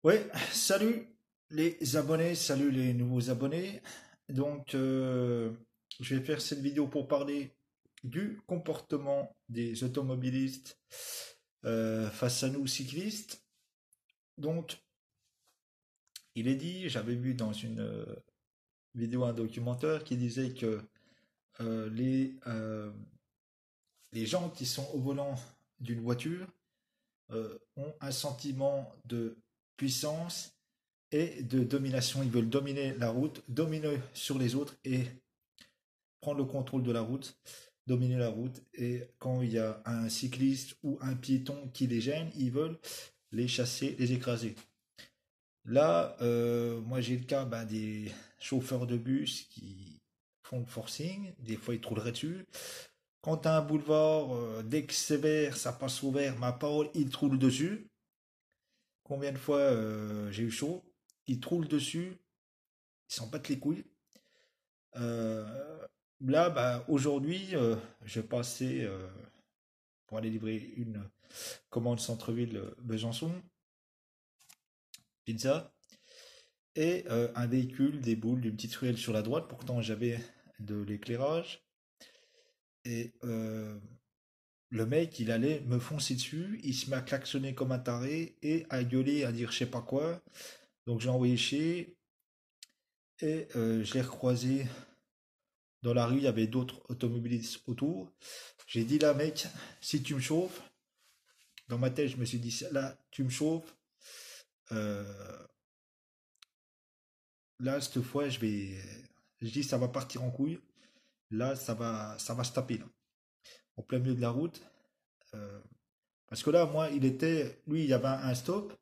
Ouais, salut les abonnés, salut les nouveaux abonnés. Donc, je vais faire cette vidéo pour parler du comportement des automobilistes face à nous cyclistes. Donc, il est dit, j'avais vu dans une vidéo un documentaire qui disait que euh, les, euh, les gens qui sont au volant d'une voiture ont un sentiment de puissance et de domination. Ils veulent dominer la route, dominer sur les autres et prendre le contrôle de la route, dominer la route. Et quand il y a un cycliste ou un piéton qui les gêne, ils veulent les chasser, les écraser. Là, moi j'ai le cas des chauffeurs de bus qui font le forcing, des fois ils trouleraient dessus. Quand tu as un boulevard, dès que c'est vert, ça passe au vert, ma parole, ils troulent dessus. Combien de fois j'ai eu chaud, ils troulent dessus, ils s'en battent les couilles. Euh, Là, aujourd'hui, je passais pour aller livrer une commande centre-ville Besançon, pizza, et un véhicule déboule d'une petite ruelle sur la droite. Pourtant, j'avais de l'éclairage. Et le mec, il allait me foncer dessus. Il se met à klaxonner comme un taré et à gueuler, à dire je sais pas quoi. Donc, j'ai envoyé chier. Et je l'ai recroisé dans la rue. Il y avait d'autres automobilistes autour. J'ai dit là, mec, si tu me chauffes, dans ma tête, je me suis dit, là, tu me chauffes. Euh, Là, cette fois, je dis, ça va partir en couille. Là, ça va se taper, là, au plein milieu de la route. Euh, Parce que là, moi, lui, il y avait un stop.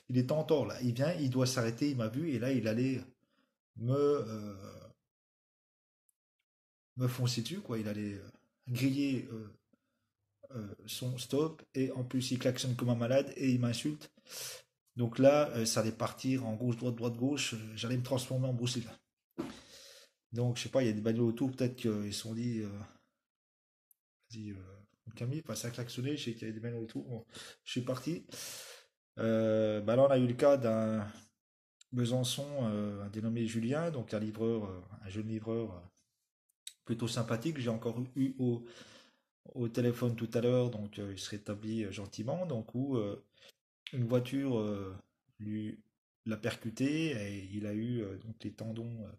Il était en tort, là. Il vient, il doit s'arrêter, il m'a vu, et là, il allait me foncer dessus, quoi. Il allait griller son stop, et en plus, il klaxonne comme un malade, et il m'insulte. Donc là, ça allait partir en gauche, droite, droite, gauche. J'allais me transformer en Bruce Lee. Donc, je sais pas, il y a des bagnoles autour, peut-être qu'ils se sont dit, vas-y, Camille, passe à klaxonner, je sais qu'il y a des bagnoles autour. Bon, je suis parti. Là, on a eu le cas d'un Besançon, un dénommé Julien, donc un livreur, un jeune livreur plutôt sympathique. J'ai encore eu au téléphone tout à l'heure, donc il se rétablit gentiment. Donc, où une voiture lui l'a percuté et il a eu donc les tendons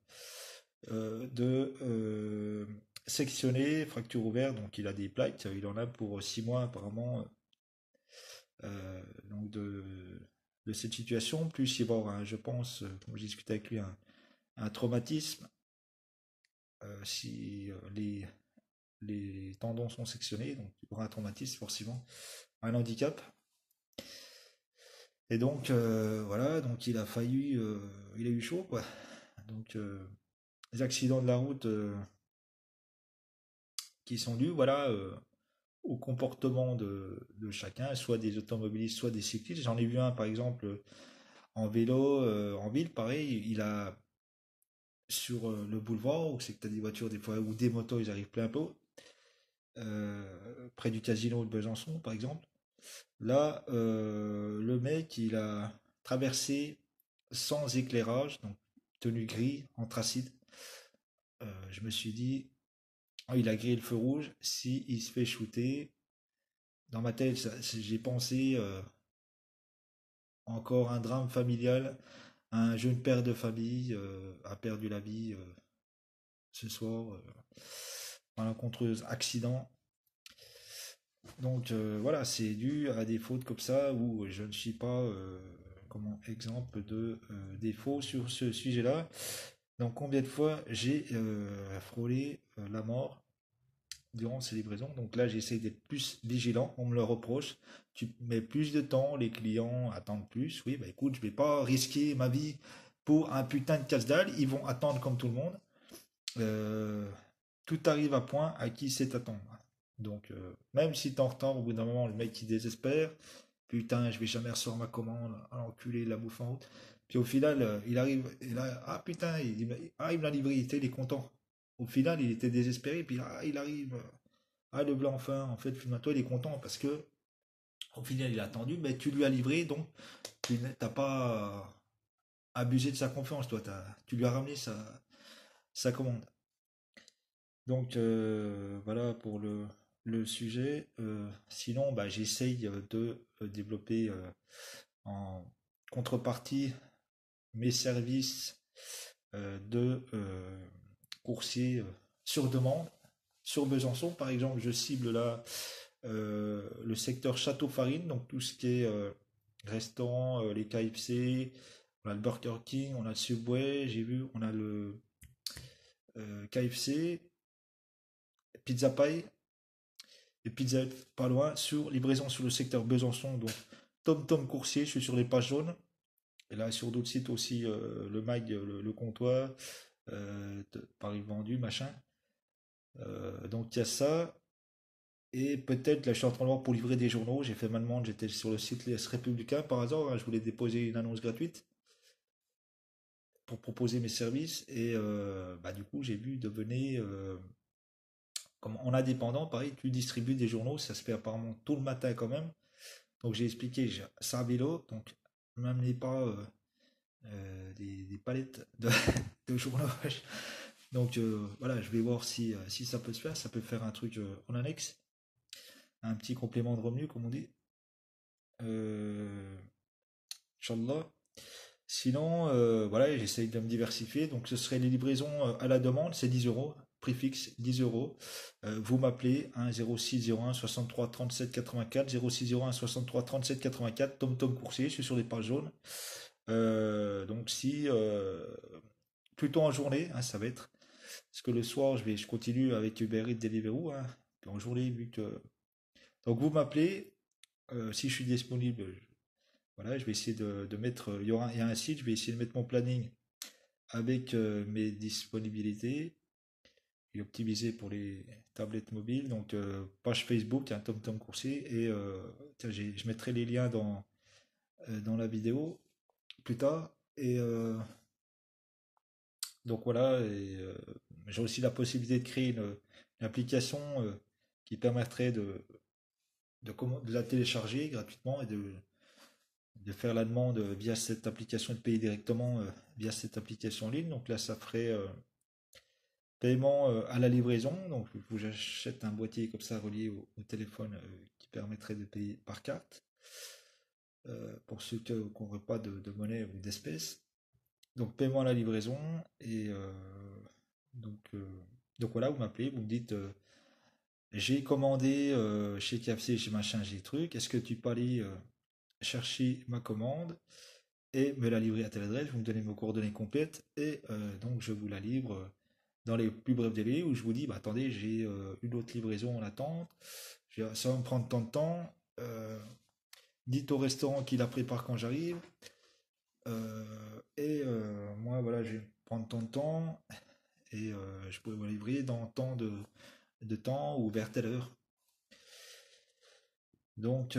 de sectionner, fracture ouverte, donc il a des plaques, il en a pour 6 mois apparemment donc de cette situation, plus il va y avoir, je pense, comme j'ai discuté avec lui, un traumatisme si les tendons sont sectionnés, donc il y aura un traumatisme forcément, un handicap. Et donc voilà, donc il a eu chaud quoi. Donc les accidents de la route qui sont dus, voilà, au comportement de chacun, soit des automobilistes, soit des cyclistes. J'en ai vu un, par exemple, en vélo, en ville, pareil, il a, sur le boulevard, où c'est que tu as des voitures, des fois, ou des motos, ils arrivent plein pot, près du casino de Besançon, par exemple. Là, le mec, il a traversé sans éclairage, donc tenue gris, anthracite. Je me suis dit, oh, il a grillé le feu rouge, si il se fait shooter, dans ma tête, j'ai pensé encore un drame familial. Un jeune père de famille a perdu la vie ce soir malencontreuse accident. Donc voilà, c'est dû à des fautes comme ça où je ne suis pas comment exemple de défaut sur ce sujet-là. Donc combien de fois j'ai frôlé la mort durant ces livraisons. Donc là, j'essaie d'être plus vigilant. On me le reproche. Tu mets plus de temps, les clients attendent plus. Oui, bah écoute, je vais pas risquer ma vie pour un putain de casse-dalle. Ils vont attendre comme tout le monde. Euh, Tout arrive à point à qui sait attendre. Donc, même si t'es en retard, au bout d'un moment, le mec il désespère. Putain, je vais jamais recevoir ma commande. À l'enculé, la bouffe en route. Puis au final, il arrive. Et là, ah putain, il me l'a livré. Il est content. Au final, il était désespéré. Puis il arrive. Ah, le blanc, enfin, en fait, Fumato, il est content parce que Au final, il a attendu, mais tu lui as livré, donc tu n'as pas abusé de sa confiance, toi. Tu lui as ramené sa commande. Donc voilà pour le sujet. Sinon, bah, j'essaye de développer en contrepartie mes services de coursier sur demande. Sur Besançon, par exemple, je cible là le secteur Château Farine, donc tout ce qui est restaurant, les KFC, on a le Burger King, on a le Subway, j'ai vu, on a le KFC, Pizza Pie et Pizza Hut pas loin, sur livraison sur le secteur Besançon, donc Tom Tom Coursier, je suis sur les pages jaunes. Et là, sur d'autres sites aussi, le mag, le comptoir, Paris vendu, machin. Donc il y a ça. Et peut-être, là, je suis en train de voir pour livrer des journaux. J'ai fait ma demande, j'étais sur le site Les Républicains par hasard, hein, je voulais déposer une annonce gratuite pour proposer mes services. Et bah, du coup, j'ai vu devenir, comme en indépendant, pareil, tu distribues des journaux, ça se fait apparemment tout le matin quand même. Donc j'ai expliqué, c'est un vélo, donc ne m'amenez pas des palettes de journaux. Donc voilà, je vais voir si ça peut se faire. Ça peut faire un truc en annexe, un petit complément de revenu, comme on dit. Euh, Inch'Allah. Sinon, voilà, j'essaye de me diversifier. Donc ce serait les livraisons à la demande, c'est 10 euros. Prix fixe 10 euros. Vous m'appelez 1 06 01 63 37 84 06 01 63 37 84 Tom Tom Coursier, je suis sur les pages jaunes. Donc si plutôt en journée, hein, ça va être. Parce que le soir, je continue avec Uber Eats Deliveroo. Hein. Puis en journée, vu que. Donc vous m'appelez, si je suis disponible, voilà, je vais essayer de mettre. Il y a un site, je vais essayer de mettre mon planning avec mes disponibilités et optimiser pour les tablettes mobiles. Donc page Facebook, il y a un Tom Tom Coursier et tiens, je mettrai les liens dans la vidéo plus tard. Et donc voilà, et j'ai aussi la possibilité de créer une application qui permettrait de la télécharger gratuitement et de faire la demande via cette application et de payer directement via cette application en ligne. Donc là, ça ferait paiement à la livraison. Donc il faut que j'achète un boîtier comme ça relié au téléphone qui permettrait de payer par carte pour ceux qui n'auraient pas de monnaie ou d'espèces. Donc paiement à la livraison et donc, euh, donc voilà, vous m'appelez, vous me dites j'ai commandé chez KFC, chez machin, j'ai truc, est-ce que tu peux aller chercher ma commande et me la livrer à telle adresse, vous me donnez vos coordonnées complètes et donc je vous la livre dans les plus brefs délais où je vous dis bah attendez, j'ai une autre livraison en attente, ça va me prendre tant de temps, dites au restaurant qui la prépare quand j'arrive et moi voilà, je vais prendre tant de temps et je pourrais vous la livrer dans tant de temps ou vers telle heure. Donc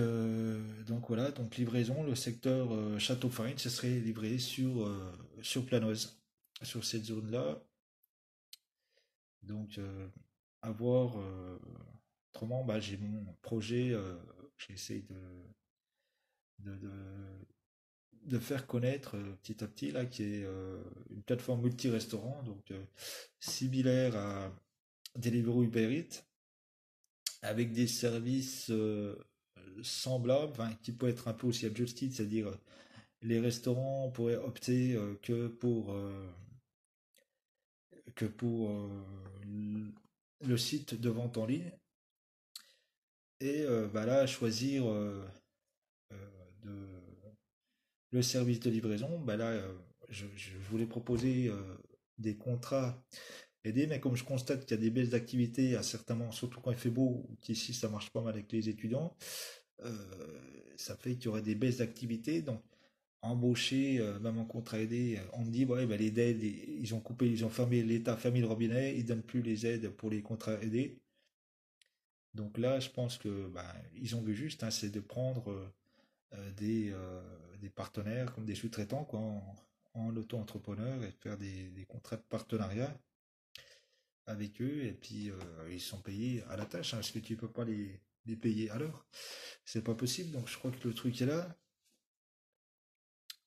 voilà, donc livraison, le secteur Château Farine, ce serait livré sur Planoise, sur cette zone-là. Donc à voir. Autrement, bah, j'ai mon projet, j'essaie de, de, de faire connaître petit à petit, là, qui est une plateforme multi-restaurant, donc similaire à Deliveroo Uber Eats, avec des services semblables, enfin, qui peut être un peu aussi adjusted, c'est-à-dire les restaurants pourraient opter que pour le site de vente en ligne et bah là choisir euh, de, le service de livraison. Bah là, je voulais proposer des contrats aidés, mais comme je constate qu'il y a des baisses d'activité à certains moments, surtout quand il fait beau, ou qu'ici ça marche pas mal avec les étudiants, euh, ça fait qu'il y aurait des baisses d'activité. Donc embaucher, même en contrat aidé, on me dit ouais, bah, les aides, ils ont coupé, ils ont fermé, l'État a fermé le robinet, ils donnent plus les aides pour les contrats aidés. Donc là, je pense que bah, ils ont vu juste, hein, c'est de prendre des partenaires comme des sous-traitants quoi, en auto-entrepreneur et faire des contrats de partenariat avec eux et puis ils sont payés à la tâche hein, parce que tu peux pas les les payer à l'heure. C'est pas possible, donc je crois que le truc est là.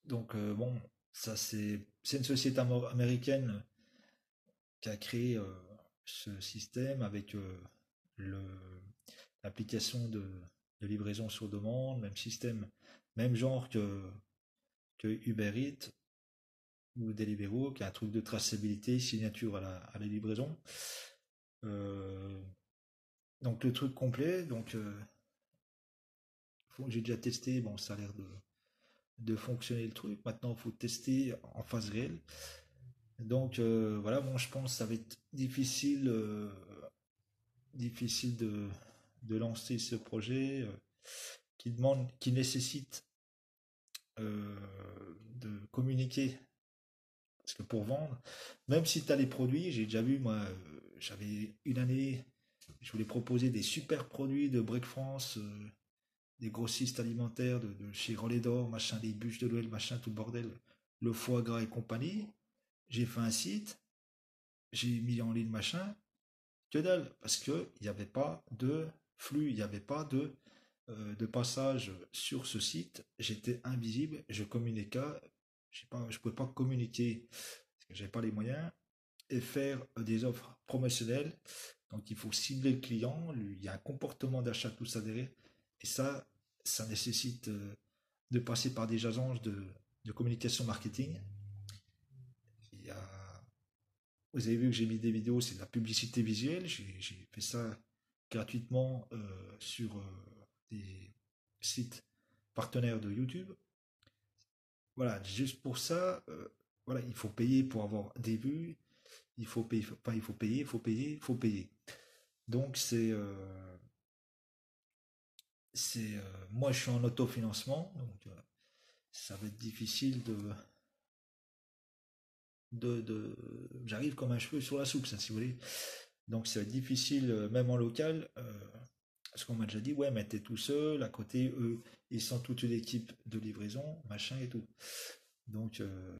Donc bon, ça c'est une société américaine qui a créé ce système avec le l'application de livraison sur demande, même système, même genre que Uber Eats ou Deliveroo, qui a un truc de traçabilité, signature à la livraison. Euh, donc le truc complet, donc j'ai déjà testé, bon ça a l'air de fonctionner le truc. Maintenant il faut tester en phase réelle. Donc voilà, bon je pense que ça va être difficile, difficile de lancer ce projet qui nécessite de communiquer. Parce que pour vendre, même si tu as les produits, j'ai déjà vu, moi, j'avais une année, je voulais proposer des super produits de Break France, des grossistes alimentaires de chez Relais d'Or, machin, les bûches de l'Ouest, machin, tout le bordel, le foie gras et compagnie. J'ai fait un site, j'ai mis en ligne machin, que dalle, parce que il n'y avait pas de flux, il n'y avait pas de passage sur ce site, j'étais invisible, je communiquais, je pouvais pas communiquer parce que j'avais pas les moyens et faire des offres promotionnelles. Donc il faut cibler le client, lui, il y a un comportement d'achat tout ça derrière, et ça nécessite de passer par des agences de communication marketing. Il y a Vous avez vu que j'ai mis des vidéos, c'est de la publicité visuelle. J'ai fait ça gratuitement sur des sites partenaires de YouTube. Voilà, juste pour ça, voilà, il faut payer pour avoir des vues. Il faut payer, enfin, il faut payer, il faut payer, il faut payer. Donc moi je suis en autofinancement, donc ça va être difficile j'arrive comme un cheveu sur la soupe, ça, si vous voulez. Donc ça va être difficile, même en local, parce qu'on m'a déjà dit, ouais, mais t'es tout seul, à côté, eux, ils sont toute une équipe de livraison, machin et tout. Donc